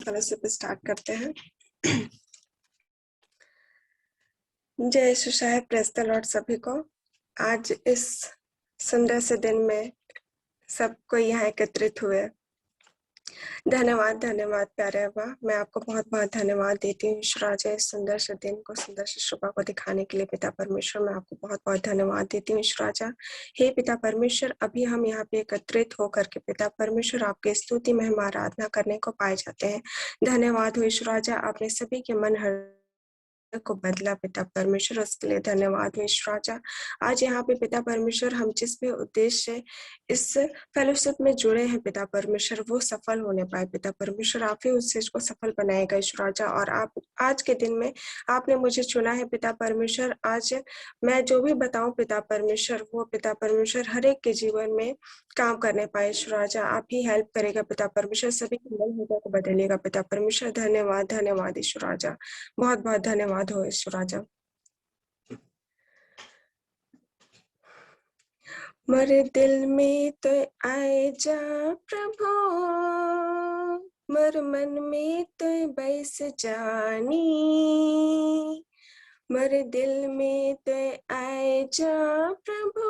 Fellowship start करते हैं। जय यीशु साहेब, प्रेज़ द लॉर्ड सभी को। आज इस सुंदर से दिन में सबको यहाँ एकत्रित हुए। धन्यवाद धन्यवाद प्यारे अब्बा, मैं आपको बहुत बहुत धन्यवाद देती हूँ ईश्वराजा, इस सुंदर से दिन को, सुंदर से सुबह को दिखाने के लिए। पिता परमेश्वर, मैं आपको बहुत बहुत धन्यवाद देती हूँ ईश्वराजा। हे पिता परमेश्वर, अभी हम यहाँ पे एकत्रित होकर के पिता परमेश्वर आपके स्तुति में हम आराधना करने को पाए जाते हैं। धन्यवाद हो ईश्वराजा, आपने सभी के मन को बदला पिता परमेश्वर, उसके लिए धन्यवाद हो ईश्वराजा। आज यहाँ पे पिता परमेश्वर हम जिस भी उद्देश्य से इस फेलोशिप में जुड़े हैं पिता परमेश्वर, वो सफल होने पाए पिता परमेश्वर। आप ही उस चीज को सफल बनाएगा ईश्वराजा। और आप आज के दिन में आपने मुझे चुना है पिता परमेश्वर। आज मैं जो भी बताऊं पिता परमेश्वर, वो पिता परमेश्वर हर एक के जीवन में काम करने पाए ईश्वराजा। आप ही हेल्प करेगा पिता परमेश्वर, सभी के मन हृदय को बदलेगा पिता परमेश्वर। धन्यवाद धन्यवाद ईश्वराजा, बहुत बहुत धन्यवाद हो ईश्वराजा। मरे दिल में तो आए जा प्रभु, मर मन में तो बैस जानी। मरे दिल में तो आए जा प्रभु,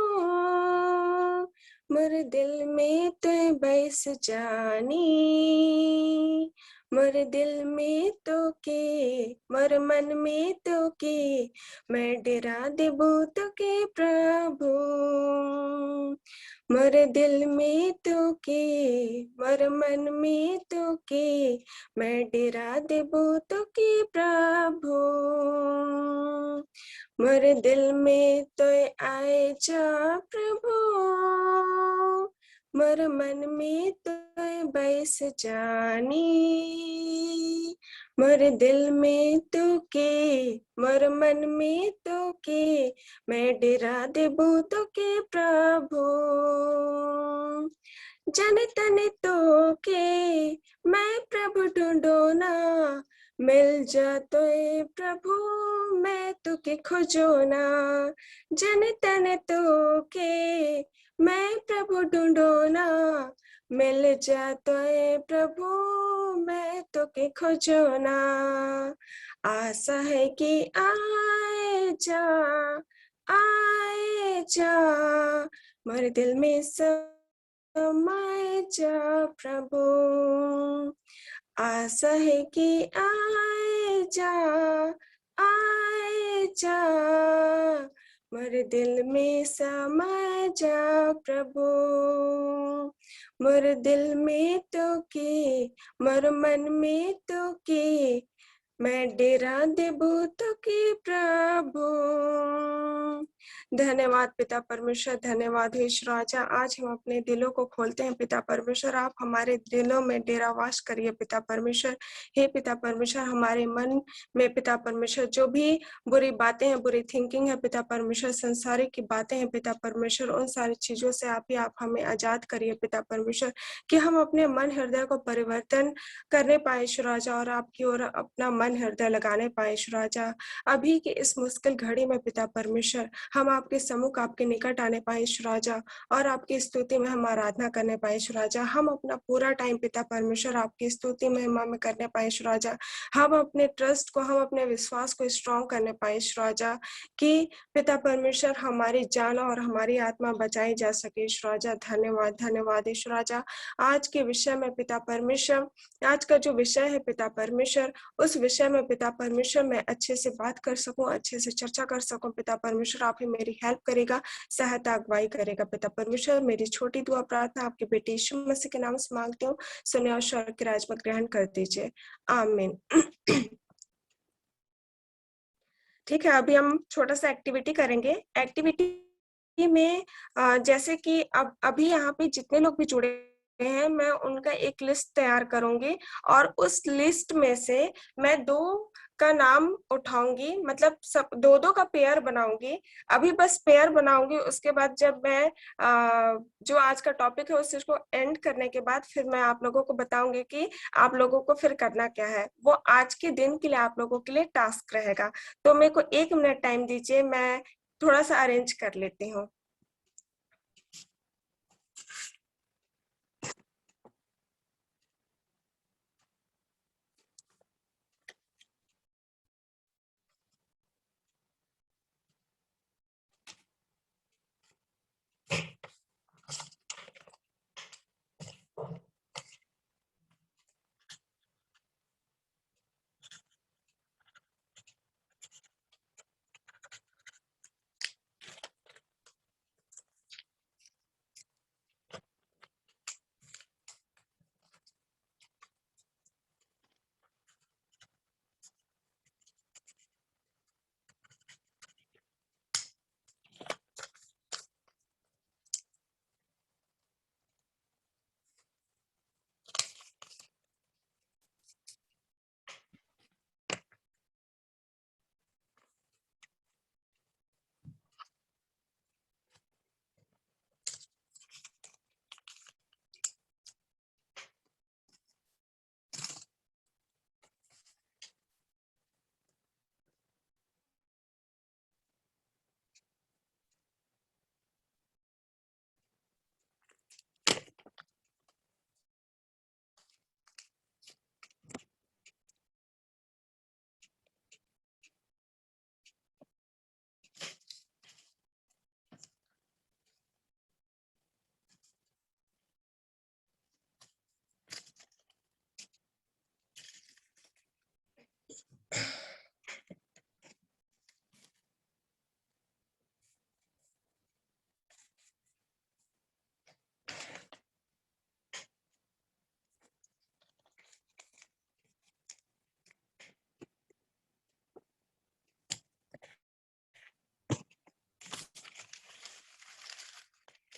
मर दिल में तो बैस जानी। मर दिल में तो के, मर मन में तो के, मैं डेरा देबू तो के प्रभु। मर दिल में तो के, मर मन में तो के, मैं डेरा देबू तो के प्रभु। मर दिल में तो आए जा प्रभु, मर मन में तो बैस जानी। मर दिल में तो के, मर मन में तो के, मैं डेरा देबू तो के प्रभु। जन तन तो के मैं प्रभु ढूंढो ना, मिल जातो प्रभु मैं तो के खोजो ना। जन तन तो के मैं प्रभु ढूंढो ना, मिल जातो प्रभु मैं तो के खोजो ना। आशा है कि आए जा, आए जा, मर दिल में समाए जा प्रभु। आशा है कि आए जा, आए जा, मर दिल में समाए जा प्रभु। मर दिल में तो के, मर मन में तो के, मैं डेरा देबू तो के प्रभु। धन्यवाद पिता परमेश्वर, धन्यवाद हे ईश्वराजा। आज हम अपने दिलों को खोलते हैं पिता परमेश्वर, आप हमारे दिलों में डेरावास करिए पिता परमेश्वर। हे पिता परमेश्वर, हमारे मन में पिता परमेश्वर जो भी बुरी बातें हैं, बुरी थिंकिंग है पिता परमेश्वर, संसारिक की बातें हैं पिता परमेश्वर, उन सारी चीजों से आप हमें आजाद करिए पिता परमेश्वर, कि हम अपने मन हृदय को परिवर्तन करने पाए ईश्वराजा और आपकी ओर अपना मन हृदय लगाने पाए ईश्वराजा। अभी की इस मुश्किल घड़ी में पिता परमेश्वर हम आपके सम्मुख, आपके निकट आने पाए ईश्वराजा और आपकी स्तुति में हम आराधना करने पाए ईश्वराजा। हम अपना पूरा टाइम पिता परमेश्वर आपकी स्तुति महिमा में करने पाए ईश्वराजा। हम अपने ट्रस्ट को, हम अपने विश्वास को स्ट्रॉन्ग करने पाए ईश्वराजा, कि पिता परमेश्वर हमारी जान और हमारी आत्मा बचाई जा सके ईश्वराजा। धन्यवाद धन्यवाद ईश्वराजा। आज के विषय में पिता परमेश्वर, आज का जो विषय है पिता परमेश्वर, उस विषय में पिता परमेश्वर मैं अच्छे से बात कर सकूं, अच्छे से चर्चा कर सकूं पिता परमेश्वर, आप ही मेरी हेल्प करेगा, सहायता अगुवाई करेगा पिता परमेश्वर। मेरी छोटी दुआ प्रार्थना आपके बेटे यीशु मसीह के नाम से मांगती हूँ, सुने और स्वर्ग के राज में ग्रहण कर दीजिए, आमीन। ठीक है, अभी हम छोटा सा एक्टिविटी करेंगे। एक्टिविटी में जैसे कि अब अभी यहाँ पे जितने लोग भी जुड़े हैं, मैं उनका एक लिस्ट तैयार करूंगी और उस लिस्ट में से मैं 2 का नाम उठाऊंगी, मतलब सब 2-2 का पेयर बनाऊंगी। अभी बस पेयर बनाऊंगी, उसके बाद जब मैं जो आज का टॉपिक है उसको एंड करने के बाद फिर मैं आप लोगों को बताऊंगी कि आप लोगों को फिर करना क्या है। वो आज के दिन के लिए आप लोगों के लिए टास्क रहेगा। तो मेरे को 1 मिनट टाइम दीजिए, मैं थोड़ा सा अरेंज कर लेती हूँ।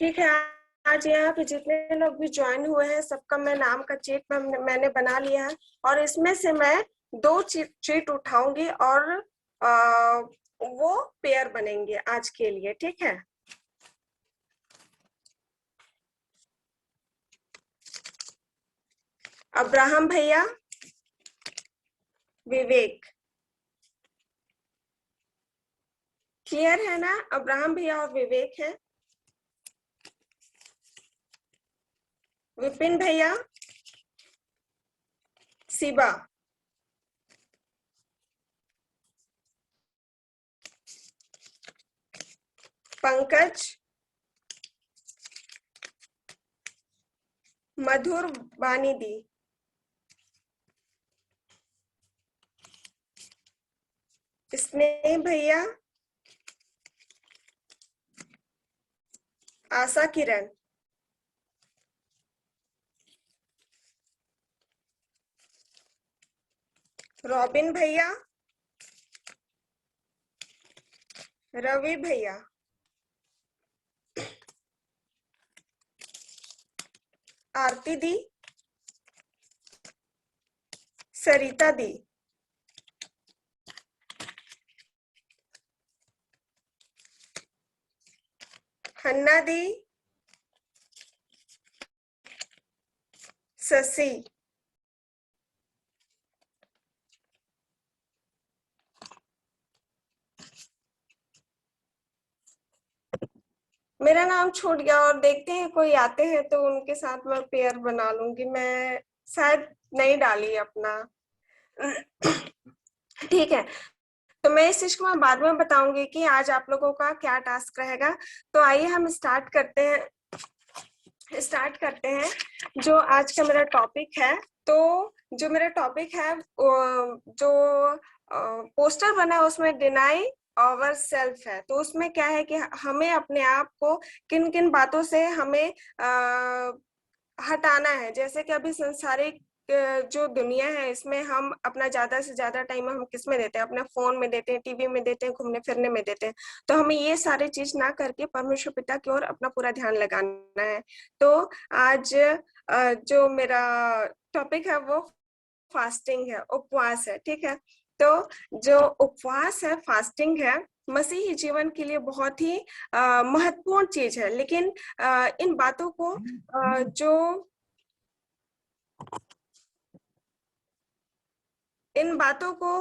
ठीक है, आज यहाँ पे जितने लोग भी ज्वाइन हुए हैं सबका मैं नाम का चीट मैंने बना लिया है, और इसमें से मैं 2 चीट उठाऊंगी और वो पेयर बनेंगे आज के लिए। ठीक है, अब्राहम भैया, विवेक, क्लियर है ना? अब्राहम भैया और विवेक है। विपिन भैया, शिवा, पंकज, मधुर वानी दी, स्नेह भैया, आशा किरण, रॉबिन भैया, रवि भैया, आरती दी, सरिता दी, हन्ना दी, शशि, मेरा नाम छूट गया, और देखते हैं कोई आते हैं तो उनके साथ मैं पेयर बना लूंगी। मैं शायद नहीं डाली अपना। ठीक है, तो मैं इस चीज को मैं बाद में बताऊंगी कि आज आप लोगों का क्या टास्क रहेगा। तो आइए हम स्टार्ट करते हैं जो आज का मेरा टॉपिक है। तो जो मेरा टॉपिक है, जो पोस्टर बना है उसमें डिनाई आवर सेल्फ है। तो उसमें क्या है कि हमें अपने आप को किन किन बातों से हमें हटाना है। जैसे कि अभी संसारिक जो दुनिया है इसमें हम अपना ज्यादा से ज्यादा टाइम हम किस में देते हैं? अपने फोन में देते हैं, टीवी में देते हैं, घूमने फिरने में देते हैं। तो हमें ये सारी चीज ना करके परमेश्वर पिता की ओर अपना पूरा ध्यान लगाना है। तो आज जो मेरा टॉपिक है वो फास्टिंग है, उपवास है। ठीक है, तो जो उपवास है, फास्टिंग है, मसीही जीवन के लिए बहुत ही महत्वपूर्ण चीज है। लेकिन इन बातों को इन बातों को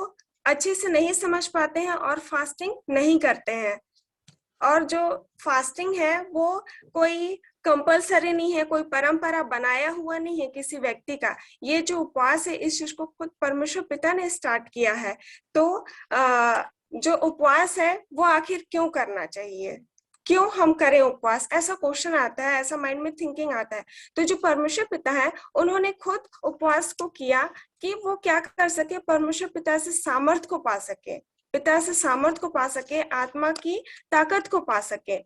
अच्छे से नहीं समझ पाते हैं और फास्टिंग नहीं करते हैं। और जो फास्टिंग है वो कोई कंपलसरी नहीं है, कोई परंपरा बनाया हुआ नहीं है किसी व्यक्ति का। ये जो उपवास है इस चीज को खुद परमेश्वर पिता ने स्टार्ट किया है। तो जो उपवास है वो आखिर क्यों करना चाहिए, क्यों हम करें उपवास, ऐसा क्वेश्चन आता है, ऐसा माइंड में थिंकिंग आता है। तो जो परमेश्वर पिता है उन्होंने खुद उपवास को किया कि वो क्या कर सके, परमेश्वर पिता से सामर्थ को पा सके, पिता से सामर्थ को पा सके, आत्मा की ताकत को पा सके।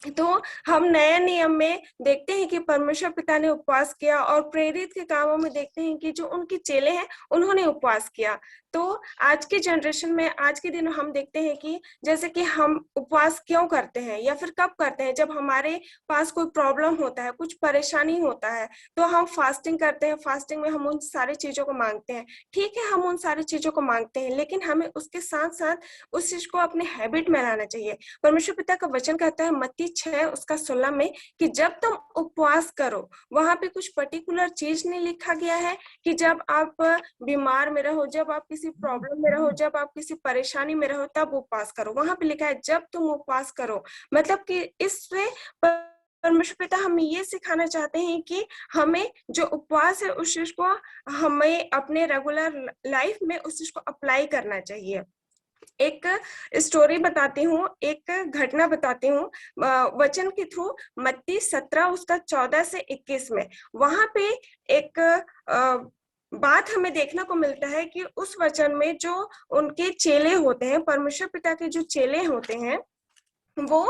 तो हम नए नियम में देखते हैं कि परमेश्वर पिता ने उपवास किया, और प्रेरित के कामों में देखते हैं कि जो उनके चेले हैं उन्होंने उपवास किया। तो आज के जनरेशन में, आज के दिन हम देखते हैं कि जैसे कि हम उपवास क्यों करते हैं या फिर कब करते हैं? जब हमारे पास कोई प्रॉब्लम होता है, कुछ परेशानी होता है, तो हम फास्टिंग करते हैं। फास्टिंग में हम उन सारी चीजों को मांगते हैं। ठीक है, हम उन सारी चीजों को मांगते हैं, लेकिन हमें उसके साथ साथ उस चीज को अपने हैबिट में लाना चाहिए। परमेश्वर पिता का वचन कहता है मत्ती 6 उसका 16 में कि जब तुम उपवास करो, वहां पे कुछ पर्टिकुलर चीज नहीं लिखा गया है कि जब आप बीमार में रहो, जब आप किसी प्रॉब्लम में रहो, जब आप किसी परेशानी में रहो तब उपवास करो। वहां पे लिखा है जब तुम उपवास करो। मतलब कि इससे परमेश्वर पिता हमें ये सिखाना चाहते हैं कि हमें जो उपवास है उस चीज को हमें अपने रेगुलर लाइफ में उस चीज को अप्लाई करना चाहिए। एक स्टोरी बताती हूँ, एक घटना बताती हूँ वचन के थ्रू। मत्ती 17 उसका 14 से 21 में वहां पे एक बात हमें देखने को मिलता है कि उस वचन में जो उनके चेले होते हैं, परमेश्वर पिता के जो चेले होते हैं, वो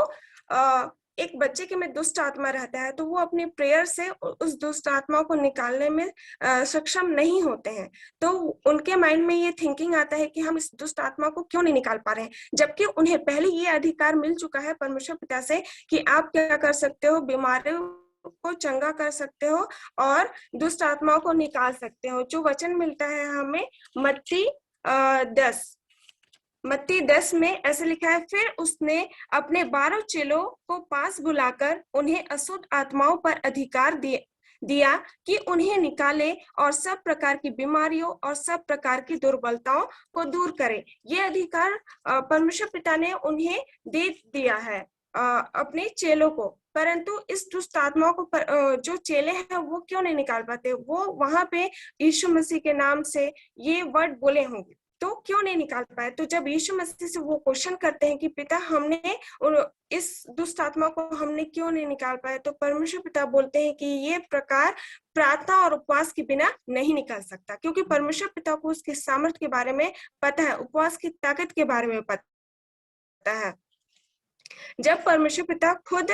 एक बच्चे के में दुष्ट आत्मा रहता है तो वो अपनी प्रेयर से उस दुष्ट आत्मा को निकालने में सक्षम नहीं होते हैं। तो उनके माइंड में ये थिंकिंग आता है कि हम इस दुष्ट आत्मा को क्यों नहीं निकाल पा रहे हैं, जबकि उन्हें पहले ये अधिकार मिल चुका है परमेश्वर पिता से कि आप क्या कर सकते हो, बीमारियों को चंगा कर सकते हो और दुष्ट आत्माओं को निकाल सकते हो। जो वचन मिलता है हमें मत्ती 10 में ऐसे लिखा है, फिर उसने अपने 12 चेलों को पास बुलाकर उन्हें अशुद्ध आत्माओं पर अधिकार दिया कि उन्हें निकाले और सब प्रकार की बीमारियों और सब प्रकार की दुर्बलताओं को दूर करे। ये अधिकार परमेश्वर पिता ने उन्हें दे दिया है अपने चेलों को। परंतु इस दुष्ट आत्माओं को जो चेले हैं वो क्यों नहीं निकाल पाते? वो वहां पे यीशु मसीह के नाम से ये वर्ड बोले होंगे तो क्यों नहीं निकाल पाए? तो जब यीशु मसीह से वो क्वेश्चन करते हैं कि पिता हमने इस दुष्ट आत्मा को हमने क्यों नहीं निकाल पाए, तो परमेश्वर पिता बोलते हैं कि ये प्रकार प्रार्थना और उपवास के बिना नहीं निकाल सकता, क्योंकि परमेश्वर पिता को उसके सामर्थ्य के बारे में पता है, उपवास की ताकत के बारे में पता है। जब परमेश्वर पिता खुद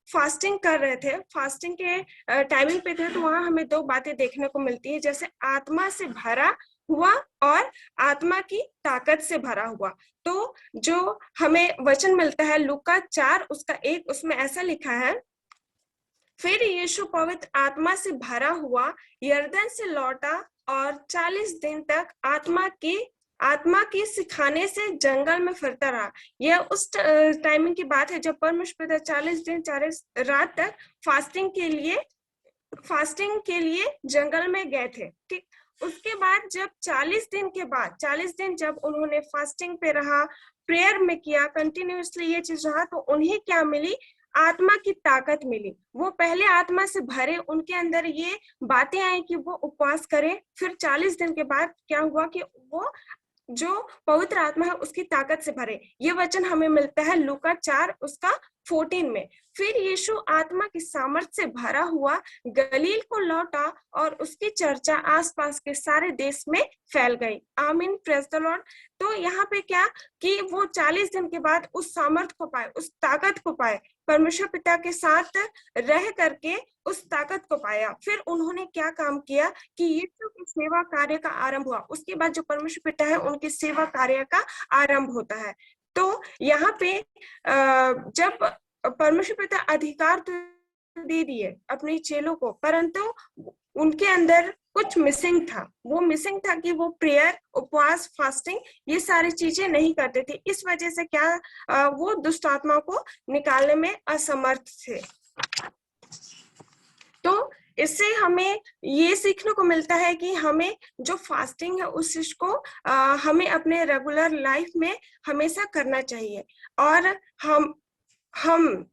फास्टिंग कर रहे थे, फास्टिंग के टाइमिंग पे थे, तो वहां हमें दो बातें देखने को मिलती है, जैसे आत्मा से भरा हुआ और आत्मा की ताकत से भरा हुआ। तो जो हमें वचन मिलता है लूका 4 उसका 1, उसमें ऐसा लिखा है, फिर यीशु पवित्र आत्मा से भरा हुआ यरदन से लौटा और 40 दिन तक आत्मा की सिखाने से जंगल में फिरता रहा। यह उस टाइमिंग की बात है जब परमेश्वर पिता 40 दिन 40 रात तक फास्टिंग के लिए जंगल में गए थे। ठीक, उसके बाद जब 40 दिन जब उन्होंने फास्टिंग पे रहा, प्रेयर में किया, कंटिन्यूअसली ये चीज रहा, तो उन्हें क्या मिली? आत्मा की ताकत मिली। वो पहले आत्मा से भरे, उनके अंदर ये बातें आई कि वो उपवास करें। फिर 40 दिन के बाद क्या हुआ कि वो जो पवित्र आत्मा है उसकी ताकत से भरे। ये वचन हमें मिलता है लूका 4 उसका 14 में। फिर यीशु आत्मा की सामर्थ से भरा हुआ गलील को लौटा और उसकी चर्चा आसपास के सारे देश में फैल गई। आमीन, प्रेज द लॉर्ड। तो यहाँ पे क्या कि वो 40 दिन के बाद उस सामर्थ को पाए, उस ताकत को पाए, परमेश्वर पिता के साथ रह करके उस ताकत को पाया। फिर उन्होंने क्या काम किया कि यीशु की सेवा कार्य का आरंभ हुआ। उसके बाद जो परमेश्वर पिता है उनके सेवा कार्य का आरंभ होता है। तो यहाँ पे जब परमेश्वर पिता अधिकार तो दे दिए अपने चेलों को, परंतु उनके अंदर कुछ मिसिंग था। वो मिसिंग था कि वो प्रेयर, उपवास, फास्टिंग ये सारी चीजें नहीं करते थे। इस वजह से क्या वो दुष्ट आत्मा को निकालने में असमर्थ थे। तो इससे हमें ये सीखने को मिलता है कि हमें जो फास्टिंग है उस चीज को हमें अपने रेगुलर लाइफ में हमेशा करना चाहिए। और हम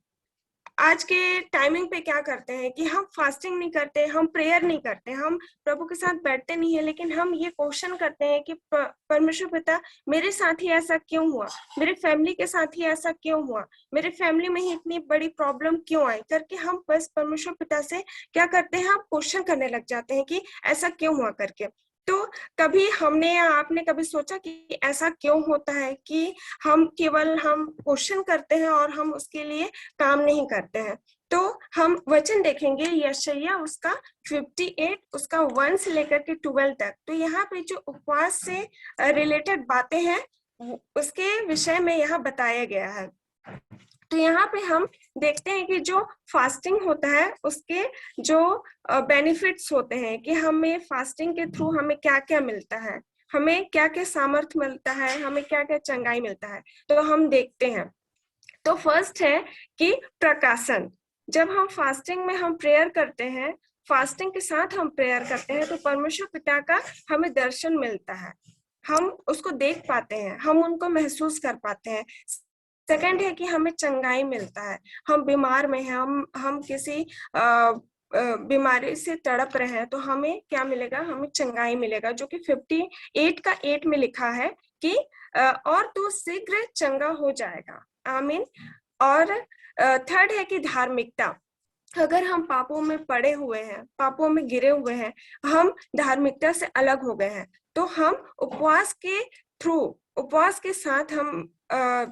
आज के टाइमिंग पे क्या करते हैं कि हम फास्टिंग नहीं करते, हम प्रेयर नहीं करते, हम प्रभु के साथ बैठते नहीं है, लेकिन हम ये क्वेश्चन करते हैं कि परमेश्वर पिता मेरे साथ ही ऐसा क्यों हुआ, मेरे फैमिली के साथ ही ऐसा क्यों हुआ, मेरे फैमिली में ही इतनी बड़ी प्रॉब्लम क्यों आई करके हम बस परमेश्वर पिता से क्या करते हैं, हम क्वेश्चन करने लग जाते हैं कि ऐसा क्यों हुआ करके। तो कभी हमने या आपने कभी सोचा कि ऐसा क्यों होता है कि हम क्वेश्चन करते हैं और हम उसके लिए काम नहीं करते हैं? तो हम वचन देखेंगे यशायाह उसका 58 उसका 1 से लेकर के 12 तक। तो यहाँ पे जो उपवास से रिलेटेड बातें हैं उसके विषय में यहाँ बताया गया है। तो यहाँ पे हम देखते हैं कि जो फास्टिंग होता है उसके जो बेनिफिट्स होते हैं कि हमें फास्टिंग के थ्रू हमें क्या क्या मिलता है, हमें क्या क्या सामर्थ्य मिलता है, हमें क्या क्या चंगाई मिलता है। तो हम देखते हैं। तो फर्स्ट है कि प्रकाशन। जब हम फास्टिंग में हम प्रेयर करते हैं, फास्टिंग के साथ हम प्रेयर करते हैं, तो परमेश्वर पिता का हमें दर्शन मिलता है, हम उसको देख पाते हैं, हम उनको महसूस कर पाते हैं। सेकंड है कि हमें चंगाई मिलता है। हम बीमार में हैं, हम किसी बीमारी से तड़प रहे हैं, तो हमें क्या मिलेगा? हमें चंगाई मिलेगा, जो कि 58 का 8 में लिखा है कि और तू शीघ्र चंगा हो जाएगा। आमीन। और थर्ड है कि धार्मिकता। अगर हम पापों में पड़े हुए हैं, पापों में गिरे हुए हैं, हम धार्मिकता से अलग हो गए हैं, तो हम उपवास के थ्रू, उपवास के साथ हम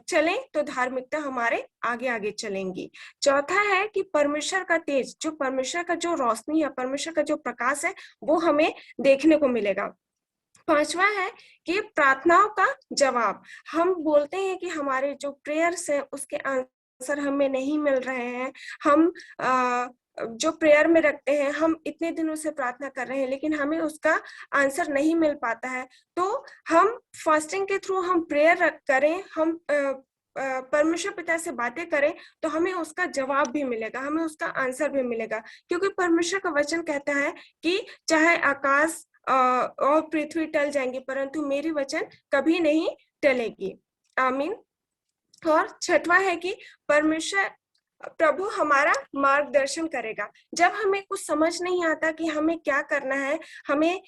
चलें तो धार्मिकता हमारे आगे आगे चलेंगी। चौथा है कि परमेश्वर का तेज, जो परमेश्वर का जो रोशनी है, परमेश्वर का जो प्रकाश है, वो हमें देखने को मिलेगा। पांचवा है कि प्रार्थनाओं का जवाब। हम बोलते हैं कि हमारे जो प्रेयर्स है उसके आंसर हमें नहीं मिल रहे हैं, हम जो प्रेयर में रखते हैं, हम इतने दिनों से प्रार्थना कर रहे हैं लेकिन हमें उसका आंसर नहीं मिल पाता है, तो हम फास्टिंग के थ्रू हम प्रेयर करें, हम परमेश्वर पिता से बातें करें, तो हमें उसका जवाब भी मिलेगा, हमें उसका आंसर भी मिलेगा। क्योंकि परमेश्वर का वचन कहता है कि चाहे आकाश और पृथ्वी टल जाएंगी परंतु मेरी वचन कभी नहीं टलेगी। आमीन। और छठवां है कि परमेश्वर प्रभु हमारा मार्गदर्शन करेगा। जब हमें कुछ समझ नहीं आता कि हमें क्या करना है, हमें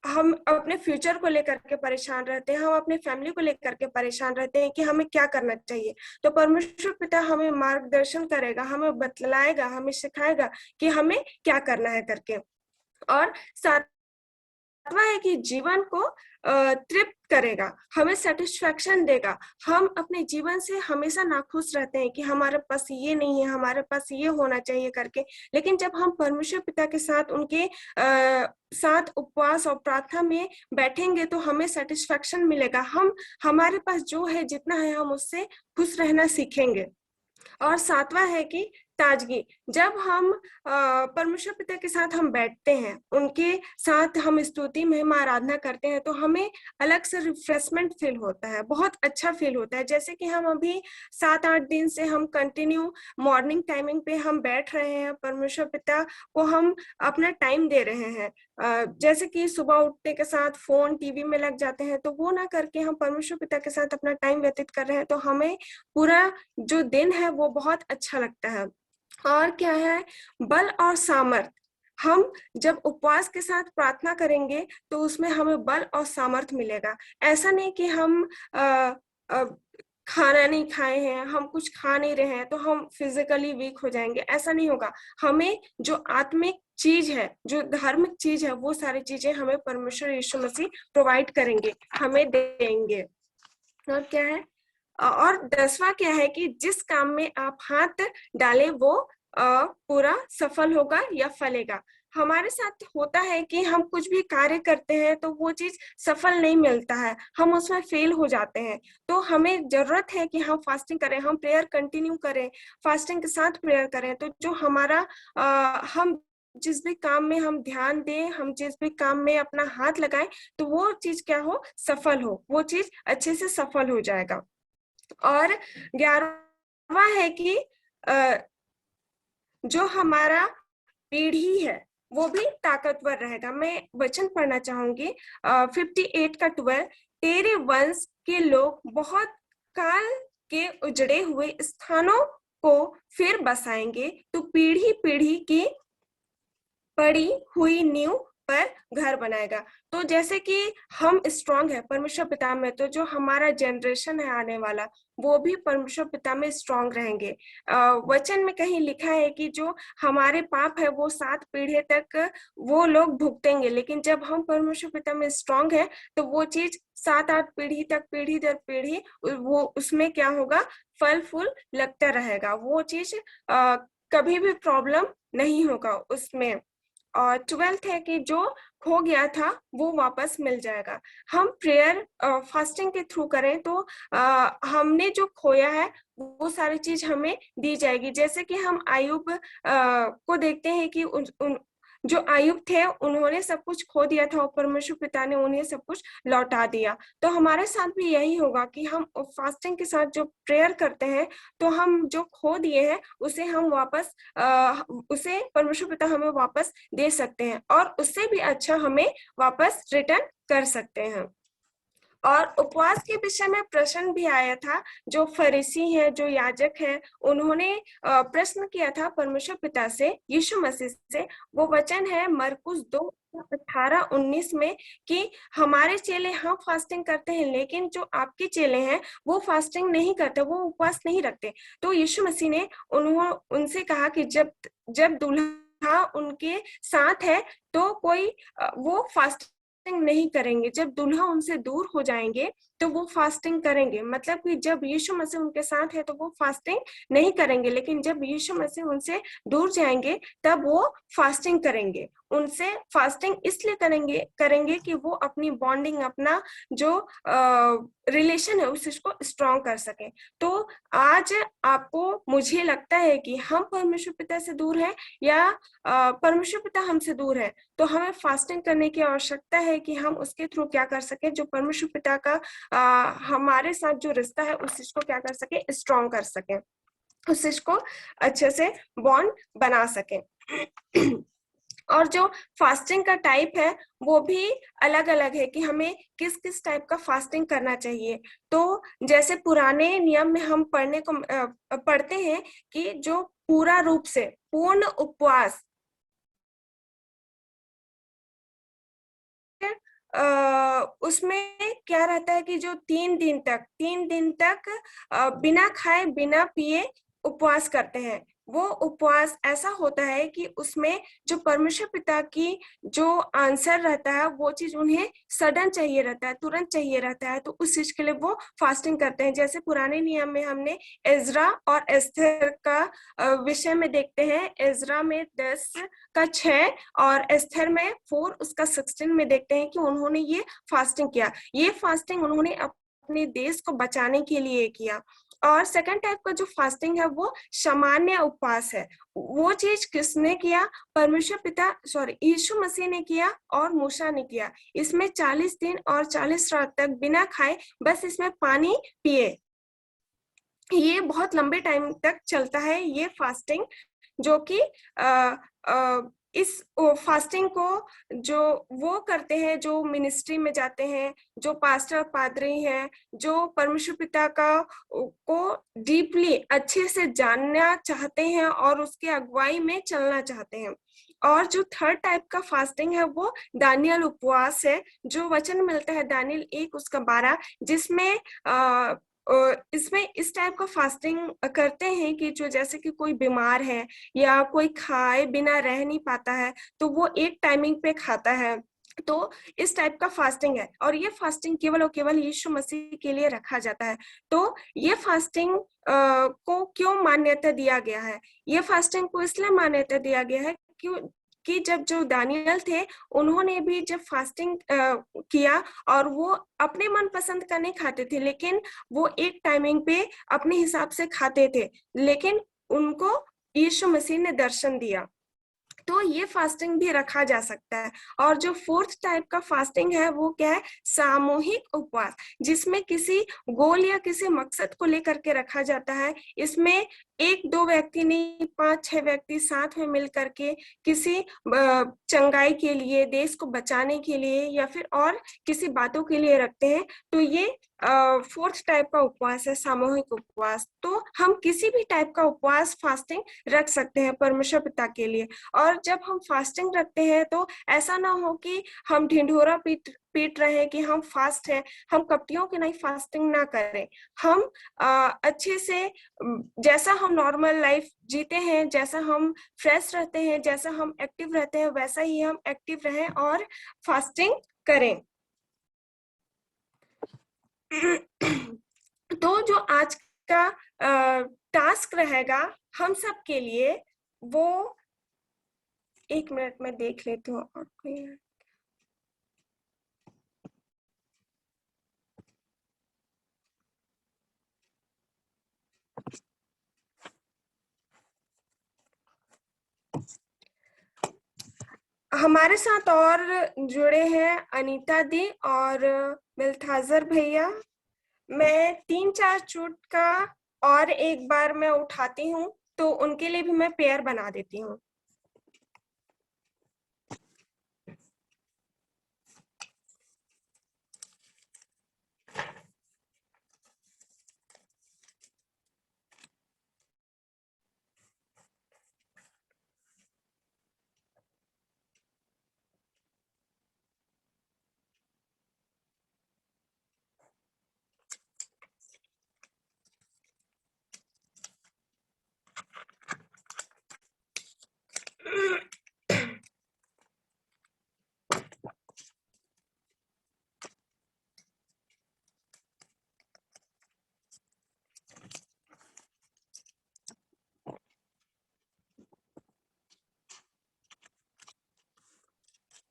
हम अपने फ्यूचर को लेकर के परेशान रहते हैं, हम अपने फैमिली को लेकर के परेशान रहते हैं कि हमें क्या करना चाहिए, तो परमेश्वर पिता हमें मार्गदर्शन करेगा, हमें बतलाएगा, हमें सिखाएगा कि हमें क्या करना है करके। और सातवां है कि जीवन को तृप्त करेगा, हमें सेटिस्फेक्शन देगा। हम अपने जीवन से हमेशा नाखुश रहते हैं कि हमारे पास ये नहीं है, हमारे पास ये होना चाहिए करके, लेकिन जब हम परमेश्वर पिता के साथ उनके साथ उपवास और प्रार्थना में बैठेंगे तो हमें सेटिस्फेक्शन मिलेगा। हम हमारे पास जो है, जितना है, हम उससे खुश रहना सीखेंगे। और सातवां है कि ताजगी। जब हम परमेश्वर पिता के साथ हम बैठते हैं, उनके साथ हम स्तुति महिमा आराधना करते हैं, तो हमें अलग से रिफ्रेशमेंट फील होता है, बहुत अच्छा फील होता है। जैसे कि हम अभी 7-8 दिन से हम कंटिन्यू मॉर्निंग टाइमिंग पे हम बैठ रहे हैं, परमेश्वर पिता को हम अपना टाइम दे रहे हैं। जैसे कि सुबह उठने के साथ फोन टीवी में लग जाते हैं, तो वो ना करके हम परमेश्वर पिता के साथ अपना टाइम व्यतीत कर रहे हैं, तो हमें पूरा जो दिन है वो बहुत अच्छा लगता है। और क्या है, बल और सामर्थ। हम जब उपवास के साथ प्रार्थना करेंगे तो उसमें हमें बल और सामर्थ मिलेगा। ऐसा नहीं कि हम खाना नहीं खाए हैं, हम कुछ खा नहीं रहे हैं तो हम फिजिकली वीक हो जाएंगे, ऐसा नहीं होगा। हमें जो आत्मिक चीज है, जो धार्मिक चीज है, वो सारी चीजें हमें परमेश्वर यीशु मसीह प्रोवाइड करेंगे, हमें देंगे। और क्या है, और 10वां क्या है कि जिस काम में आप हाथ डालें वो पूरा सफल होगा या फलेगा। हमारे साथ होता है कि हम कुछ भी कार्य करते हैं तो वो चीज सफल नहीं मिलता है, हम उसमें फेल हो जाते हैं। तो हमें जरूरत है कि हम फास्टिंग करें, हम प्रेयर कंटिन्यू करें, फास्टिंग के साथ प्रेयर करें, तो जो हमारा हम जिस भी काम में हम ध्यान दें, हम जिस भी काम में अपना हाथ लगाएं, तो वो चीज क्या हो, सफल हो, वो चीज अच्छे से सफल हो जाएगा। और 11वां है कि जो हमारा पीढ़ी है वो भी ताकतवर रहेगा। मैं वचन पढ़ना चाहूंगी 58:12। तेरे वंश के लोग बहुत काल के उजड़े हुए स्थानों को फिर बसाएंगे, तो पीढ़ी पीढ़ी की पड़ी हुई नींव पर घर बनाएगा। तो जैसे कि हम स्ट्रांग है परमेश्वर पिता में, तो जो हमारा जनरेशन है आने वाला, वो भी परमेश्वर पिता में स्ट्रांग रहेंगे। वचन में कहीं लिखा है कि जो हमारे पाप है वो 7 पीढ़ी तक वो लोग भुगतेंगे, लेकिन जब हम परमेश्वर पिता में स्ट्रांग है तो वो चीज 7-8 पीढ़ी तक, पीढ़ी दर पीढ़ी, वो उसमें क्या होगा, फल फूल लगता रहेगा, वो चीज कभी भी प्रॉब्लम नहीं होगा उसमें। और 12th है कि जो खो गया था वो वापस मिल जाएगा। हम प्रेयर फास्टिंग के थ्रू करें तो हमने जो खोया है वो सारी चीज हमें दी जाएगी। जैसे कि हम आयुब को देखते हैं कि जो आयुब थे उन्होंने सब कुछ खो दिया था और परमेश्वर पिता ने उन्हें सब कुछ लौटा दिया। तो हमारे साथ भी यही होगा कि हम फास्टिंग के साथ जो प्रेयर करते हैं तो हम जो खो दिए हैं उसे हम वापस उसे परमेश्वर पिता हमें वापस दे सकते हैं और उससे भी अच्छा हमें वापस रिटर्न कर सकते हैं। और उपवास के विषय में प्रश्न भी आया था। जो फरीसी हैं, जो याजक हैं, उन्होंने प्रश्न किया था परमेश्वर पिता से, यीशु मसीह से। वो वचन है मरकुस 2:18-19 में कि हमारे चेले हम फास्टिंग करते हैं लेकिन जो आपके चेले हैं वो फास्टिंग नहीं करते, वो उपवास नहीं रखते। तो यीशु मसीह ने उनसे कहा कि जब जब दूल्हा उनके साथ है तो कोई वो फास्ट फास्टिंग नहीं करेंगे। जब दूल्हा उनसे दूर हो जाएंगे तो वो फास्टिंग करेंगे। मतलब कि जब यीशु मसीह उनके साथ है तो वो फास्टिंग नहीं करेंगे, लेकिन जब यीशु मसीह उनसे दूर जाएंगे तब वो फास्टिंग करेंगे। उनसे फास्टिंग इसलिए करेंगे कि वो अपनी बॉन्डिंग, अपना जो रिलेशन है उस चीज को स्ट्रॉन्ग कर सके। तो आज आपको, मुझे लगता है कि हम परमेश्वर पिता से दूर हैं या परमेश्वर पिता हमसे दूर है, तो हमें फास्टिंग करने की आवश्यकता है कि हम उसके थ्रू क्या कर सके, जो परमेश्वर पिता का हमारे साथ जो रिश्ता है उस चीज को क्या कर सके, स्ट्रॉन्ग कर सके, उस चीज को अच्छे से बॉन्ड बना सके। और जो फास्टिंग का टाइप है वो भी अलग अलग है कि हमें किस किस टाइप का फास्टिंग करना चाहिए। तो जैसे पुराने नियम में हम पढ़ते हैं कि जो पूरा रूप से पूर्ण उपवास, उसमें क्या रहता है कि जो 3 दिन तक बिना खाए बिना पिए उपवास करते हैं। वो उपवास ऐसा होता है कि उसमें जो परमेश्वर पिता की जो आंसर रहता है वो चीज उन्हें सडन चाहिए रहता है, तुरंत चाहिए रहता है, तो उस चीज के लिए वो फास्टिंग करते हैं। जैसे पुराने नियम में हमने एजरा और एस्थर का विषय में देखते हैं। एजरा में 10 का 6 और एस्थर में 4 उसका 16 में देखते हैं कि उन्होंने ये फास्टिंग किया। ये फास्टिंग उन्होंने अपने देश को बचाने के लिए किया। और सेकंड टाइप का जो फास्टिंग है वो सामान्य उपवास है। वो चीज किसने किया? परमेश्वर पिता, सॉरी, यीशु मसीह ने किया और मूसा ने किया। इसमें 40 दिन और 40 रात तक बिना खाए बस इसमें पानी पिए। ये बहुत लंबे टाइम तक चलता है ये फास्टिंग, जो कि इस फास्टिंग को जो वो करते हैं, जो मिनिस्ट्री में जाते हैं, जो पास्टर पादरी हैं, जो परमेश्वर पिता को डीपली अच्छे से जानना चाहते हैं और उसके अगुवाई में चलना चाहते हैं। और जो थर्ड टाइप का फास्टिंग है वो दानियल उपवास है, जो वचन मिलता है दानियल 1 उसका 12, जिसमें इसमें इस टाइप का फास्टिंग करते हैं कि जो जैसे कि कोई बीमार है या कोई खाए बिना रह नहीं पाता है तो वो एक टाइमिंग पे खाता है। तो इस टाइप का फास्टिंग है, और ये फास्टिंग केवल और केवल यीशु मसीह के लिए रखा जाता है। तो ये फास्टिंग को क्यों मान्यता दिया गया है? ये फास्टिंग को इसलिए मान्यता दिया गया है कि जब जो दानियल थे उन्होंने भी जब फास्टिंग किया और वो अपने मन पसंद का नहीं खाते थे, लेकिन वो एक टाइमिंग पे अपने हिसाब से खाते थे, लेकिन उनको यीशु मसीह ने दर्शन दिया। तो ये फास्टिंग भी रखा जा सकता है। और जो फोर्थ टाइप का फास्टिंग है वो क्या है? सामूहिक उपवास, जिसमें किसी गोल या किसी मकसद को लेकर के रखा जाता है। इसमें 1-2 व्यक्ति नहीं, 5-6 व्यक्ति साथ में मिल करके किसी चंगाई के लिए, देश को बचाने के लिए या फिर और किसी बातों के लिए रखते हैं। तो ये फोर्थ टाइप का उपवास है, सामूहिक उपवास। तो हम किसी भी टाइप का उपवास, फास्टिंग रख सकते हैं परमेश्वर पिता के लिए। और जब हम फास्टिंग रखते हैं तो ऐसा ना हो कि हम ढिंढोरा पीट रहे हैं कि हम फास्ट हैं। हम कपटियों की नहीं फास्टिंग ना करें। हम अच्छे से जैसा हम नॉर्मल लाइफ जीते हैं, जैसा हम फ्रेश रहते हैं, जैसा हम एक्टिव रहते हैं, वैसा ही हम एक्टिव रहें और फास्टिंग करें। तो जो आज का टास्क रहेगा हम सब के लिए, वो 1 मिनट में देख लेती हूँ। और कोई हमारे साथ और जुड़े हैं अनीता दी और मिल्थाजर भैया। मैं 3-4 चूट का और एक बार मैं उठाती हूँ, तो उनके लिए भी मैं पेयर बना देती हूँ।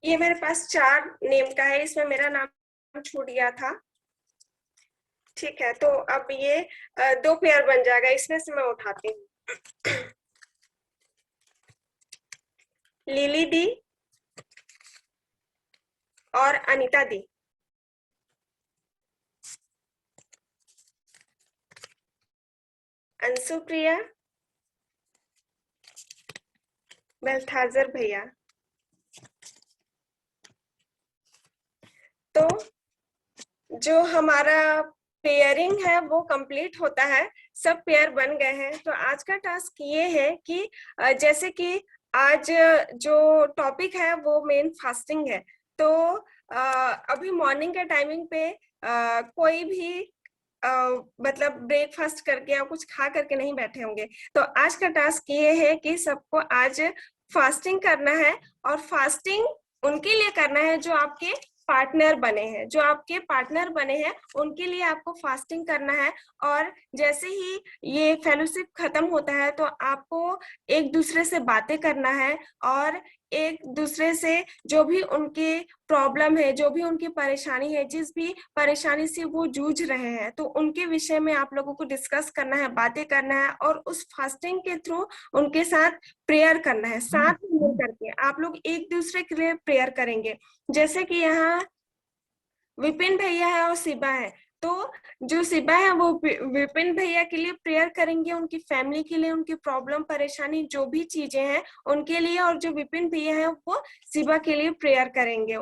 ये मेरे पास 4 नेम का है, इसमें मेरा नाम छूट गया था। ठीक है, तो अब ये 2 पेयर बन जाएगा, इसमें से मैं उठाती हूँ। लिली दी और अनीता दी। अंशु प्रिया, बेल्थाजर भैया। तो जो हमारा पेयरिंग है वो कंप्लीट होता है, सब पेयर बन गए हैं। तो आज का टास्क ये है कि जैसे कि आज जो टॉपिक है वो मेन फास्टिंग है। तो अभी मॉर्निंग के टाइमिंग पे कोई भी मतलब ब्रेकफास्ट करके या कुछ खा करके नहीं बैठे होंगे। तो आज का टास्क ये है कि सबको आज फास्टिंग करना है, और फास्टिंग उनके लिए करना है जो आपके पार्टनर बने हैं। जो आपके पार्टनर बने हैं उनके लिए आपको फास्टिंग करना है। और जैसे ही ये फेलोशिप खत्म होता है तो आपको एक दूसरे से बातें करना है, और एक दूसरे से जो भी उनके प्रॉब्लम है, जो भी उनकी परेशानी है, जिस भी परेशानी से वो जूझ रहे हैं, तो उनके विषय में आप लोगों को डिस्कस करना है, बातें करना है, और उस फास्टिंग के थ्रू उनके साथ प्रेयर करना है। साथ में मिल करके आप लोग एक दूसरे के लिए प्रेयर करेंगे। जैसे कि यहाँ विपिन भैया है और शिबा है, तो जो शिबा है वो विपिन भैया के लिए प्रेयर करेंगे, उनकी फैमिली के लिए, उनकी प्रॉब्लम परेशानी जो भी चीजें हैं उनके लिए। और जो विपिन भैया है वो शिबा के लिए प्रेयर करेंगे,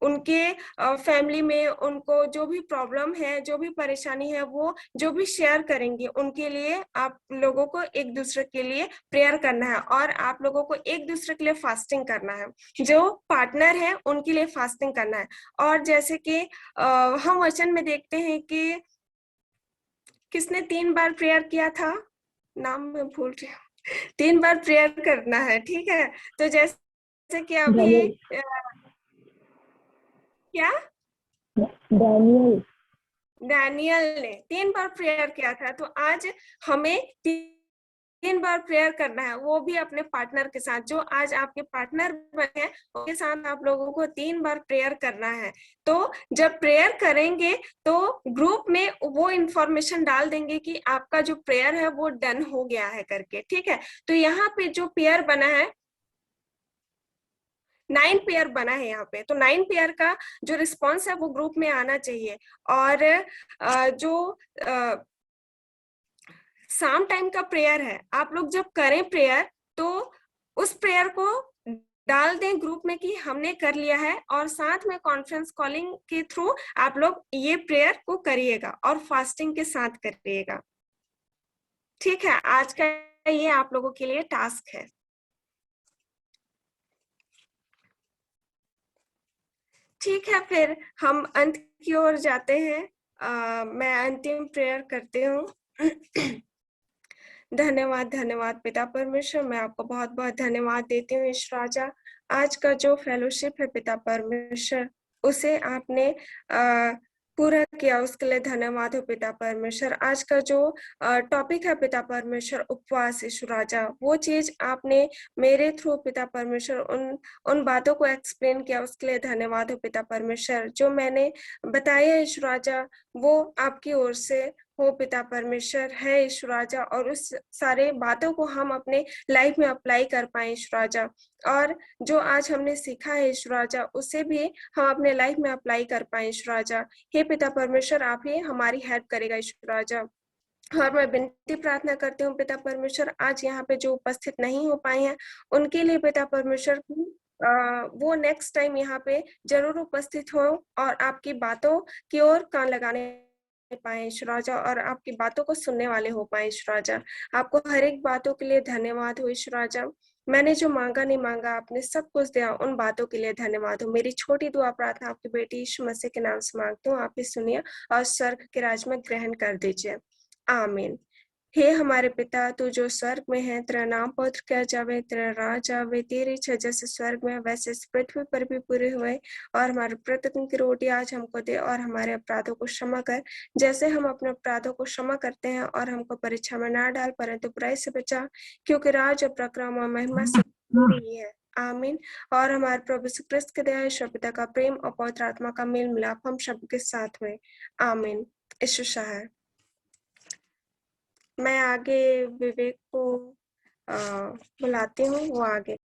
उनके फैमिली में उनको जो भी प्रॉब्लम है, जो भी परेशानी है, वो जो भी शेयर करेंगे उनके लिए आप लोगों को एक दूसरे के लिए प्रेयर करना है। और आप लोगों को एक दूसरे के लिए फास्टिंग करना है, जो पार्टनर है उनके लिए फास्टिंग करना है। और जैसे कि हम वचन में देखते हैं कि किसने 3 बार प्रेयर किया था, नाम मैं भूल रही हूँ। 3 बार प्रेयर करना है, ठीक है। तो जैसे कि अभी क्या डैनियल डैनियल ने 3 बार प्रेयर किया था, तो आज हमें 3 बार प्रेयर करना है, वो भी अपने पार्टनर के साथ। जो आज आपके पार्टनर बने हैं उनके साथ आप लोगों को 3 बार प्रेयर करना है। तो जब प्रेयर करेंगे तो ग्रुप में वो इंफॉर्मेशन डाल देंगे कि आपका जो प्रेयर है वो डन हो गया है करके, ठीक है। तो यहाँ पे जो पेयर बना है, 9 पेयर बना है यहाँ पे, तो 9 पेयर का जो रिस्पॉन्स है वो ग्रुप में आना चाहिए। और जो शाम टाइम का प्रेयर है, आप लोग जब करें प्रेयर तो उस प्रेयर को डाल दें ग्रुप में कि हमने कर लिया है, और साथ में कॉन्फ्रेंस कॉलिंग के थ्रू आप लोग ये प्रेयर को करिएगा और फास्टिंग के साथ करिएगा। ठीक है, आज का ये आप लोगों के लिए टास्क है। ठीक है, फिर हम अंत की ओर जाते हैं। मैं अंतिम प्रेयर करती हूँ। धन्यवाद, धन्यवाद पिता परमेश्वर, मैं आपको बहुत बहुत धन्यवाद देती हूँ ईश राजा। आज का जो फेलोशिप है पिता परमेश्वर, उसे आपने पूरा किया, उसके लिए धन्यवाद हो पिता परमेश्वर। आज का जो टॉपिक है पिता परमेश्वर, उपवास ईश राजा, वो चीज आपने मेरे थ्रू पिता परमेश्वर उन बातों को एक्सप्लेन किया, उसके लिए धन्यवाद हो पिता परमेश्वर। जो मैंने बताया ईश राजा वो आपकी ओर से हो पिता परमेश्वर है ईश्वर राजा, और उस सारे बातों को हम अपने लाइफ में अप्लाई कर पाए ईश्वर राजा। और जो आज हमने सीखा है ईश्वर राजा उसे भी हम अपने लाइफ में अप्लाई कर पाए ईश्वर राजा। हे पिता परमेश्वर, आप ही हमारी हेल्प करेगा ईश्वर राजा। और मैं विनती प्रार्थना करती हूँ पिता परमेश्वर, आज यहाँ पे जो उपस्थित नहीं हो पाए हैं उनके लिए पिता परमेश्वर वो नेक्स्ट टाइम यहाँ पे जरूर उपस्थित हो, और आपकी बातों की ओर कान लगाने पाए ईश्वर राजा, और आपकी बातों को सुनने वाले हो पाए ईश्वर राजा। आपको हर एक बातों के लिए धन्यवाद हो ईश्वर राजा। मैंने जो मांगा नहीं मांगा, आपने सब कुछ दिया, उन बातों के लिए धन्यवाद हो। मेरी छोटी दुआ प्रार्थना आपकी बेटी यीशु मसीह के नाम से मांगती हूँ, आप ही सुनिए और स्वर्ग के राज में ग्रहण कर दीजिए, आमीन। हे हमारे पिता, तू जो स्वर्ग में है, तेरा नाम पवित्र किया जावे, तेरा राज आवे, तेरी इच्छा जैसे स्वर्ग में वैसे इस पृथ्वी पर भी पूरी हुए। और हमारे प्रतिदिन की रोटी आज हमको दे, और हमारे अपराधों को क्षमा कर जैसे हम अपने अपराधों को क्षमा करते हैं, और हमको परीक्षा में ना डाल परंतु बुराई से बचा, क्योंकि राज और प्रक्रम और महिमा सब तेरी ही है। आमीन। और हमारे प्रभु यीशु क्रिस्त के दया, ईश्वर पिता का प्रेम और पवित्र आत्मा का मेल मिलाप हम सबके साथ हुए। आमीन। यीशु शाह। मैं आगे विवेक को बुलाती हूँ, वो आगे